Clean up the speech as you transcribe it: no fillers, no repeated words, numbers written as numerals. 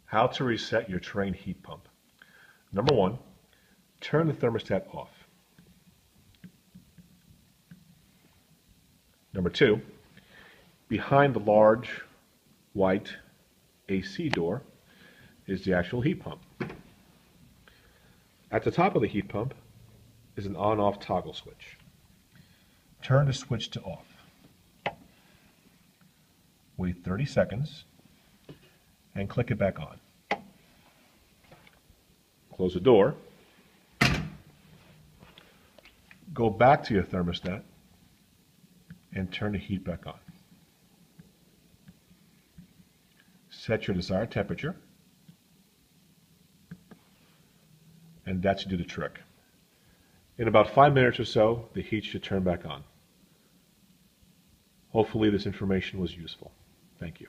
How to reset your Trane heat pump. Number one, turn the thermostat off. Number two, behind the large white AC door is the actual heat pump. At the top of the heat pump is an on-off toggle switch. Turn the switch to off. Wait 30 seconds and click it back on. Close the door. Go back to your thermostat and turn the heat back on. Set your desired temperature, and that should do the trick. In about 5 minutes or so, the heat should turn back on. Hopefully this information was useful. Thank you.